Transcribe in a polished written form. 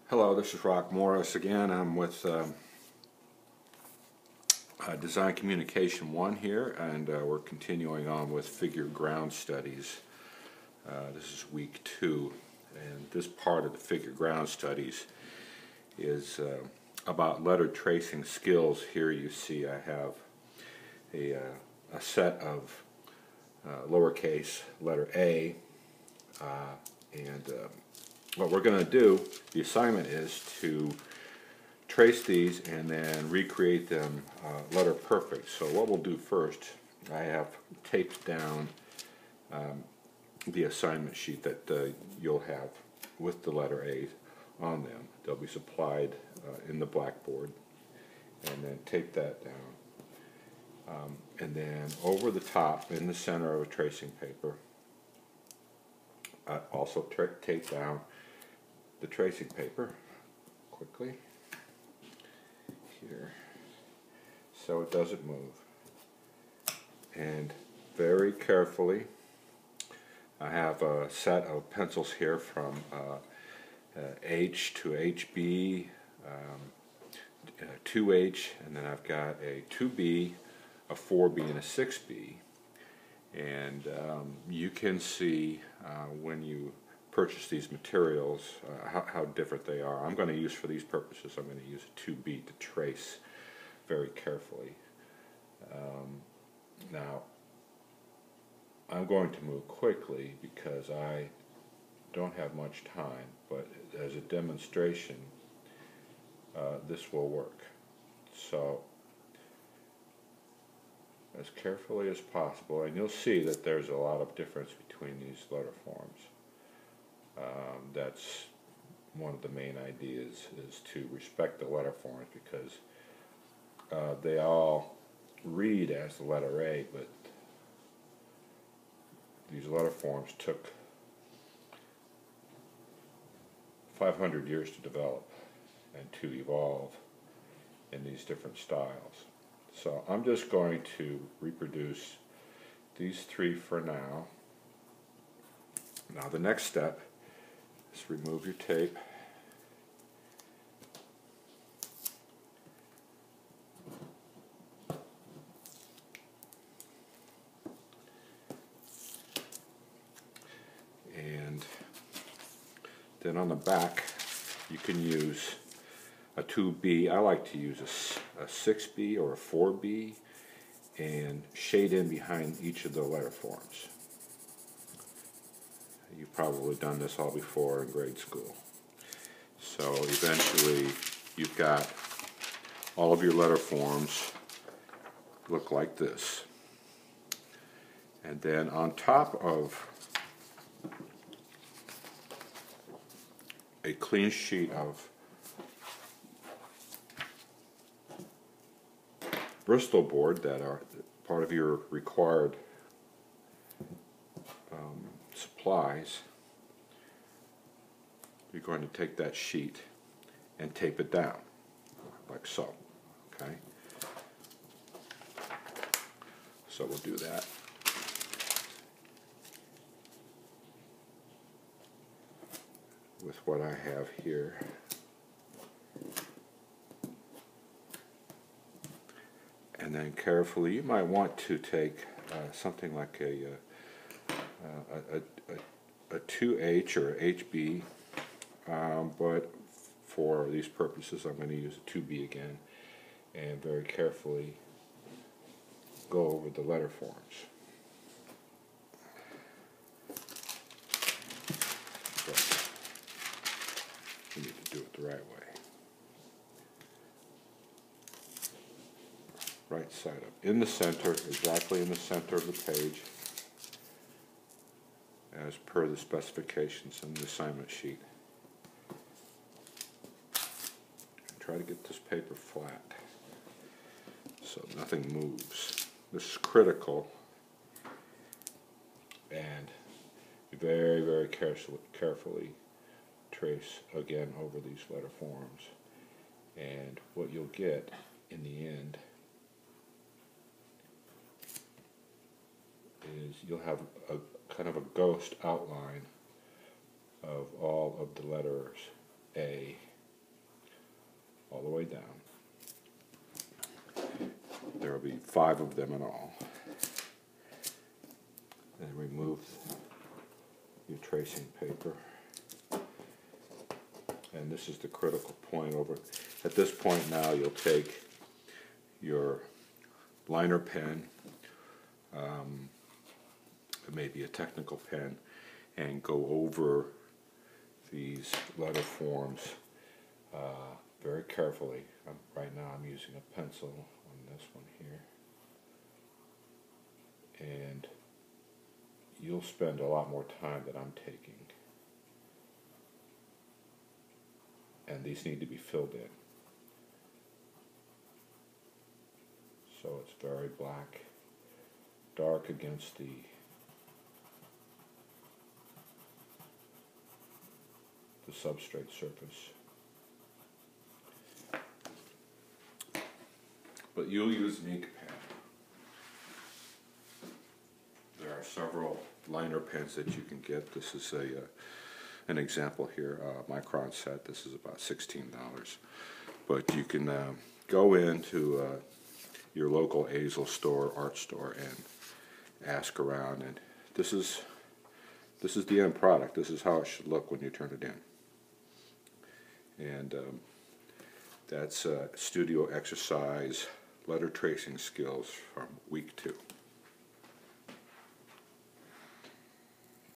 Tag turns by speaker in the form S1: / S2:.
S1: Hello, this is Rock Morris again. I'm with Design Communication 1 here, and we're continuing on with figure ground studies. This is week 2, and this part of the figure ground studies is about letter tracing skills. Here you see I have a set of lowercase letter A, and what we're going to do, the assignment is to trace these and then recreate them letter perfect. So what we'll do first, I have taped down the assignment sheet that you'll have with the letter A on them. They'll be supplied in the blackboard, and then tape that down. And then over the top, in the center of a tracing paper, also tape down the tracing paper quickly here so it doesn't move, and very carefully I have a set of pencils here from H to HB, 2H, and then I've got a 2B, a 4B, and a 6B. And you can see when you purchase these materials how different they are. I'm going to use, for these purposes, I'm going to use a 2B to trace very carefully. Now I'm going to move quickly because I don't have much time, but as a demonstration this will work. So as carefully as possible, and you'll see that there's a lot of difference between these letter forms. That's one of the main ideas, is to respect the letter forms, because they all read as the letter A, but these letter forms took 500 years to develop and to evolve in these different styles. So I'm just going to reproduce these three for now. Now the next step is remove your tape. And then on the back you can use a 2B. I like to use a 6B or a 4B and shade in behind each of the letter forms. You've probably done this all before in grade school. So eventually you've got all of your letter forms look like this. And then on top of a clean sheet of Bristol board that are part of your required supplies, you're going to take that sheet and tape it down like so. Okay, so we'll do that. With what I have here. And then carefully, you might want to take something like a 2H or HB, but for these purposes I'm going to use a 2B again, and very carefully go over the letter forms. You need to do it the right way. Right side up, in the center, exactly in the center of the page, as per the specifications in the assignment sheet. And try to get this paper flat so nothing moves. This is critical, and very, very carefully trace again over these letter forms, and what you'll get in the end is you'll have a kind of a ghost outline of all of the letters A all the way down. There will be 5 of them in all. Then remove your tracing paper. And this is the critical point over. At this point now you'll take your liner pen, maybe a technical pen, and go over these letter forms very carefully. Right now I'm using a pencil on this one here. And you'll spend a lot more time than I'm taking. And these need to be filled in. So it's very black, dark against the substrate surface. But you'll use an ink pen. There are several liner pens that you can get. This is an example here, Micron set. This is about $16. But you can go into your local easel store, art store, and ask around. And this is the end product. This is how it should look when you turn it in. And that's studio exercise letter tracing skills from week 2.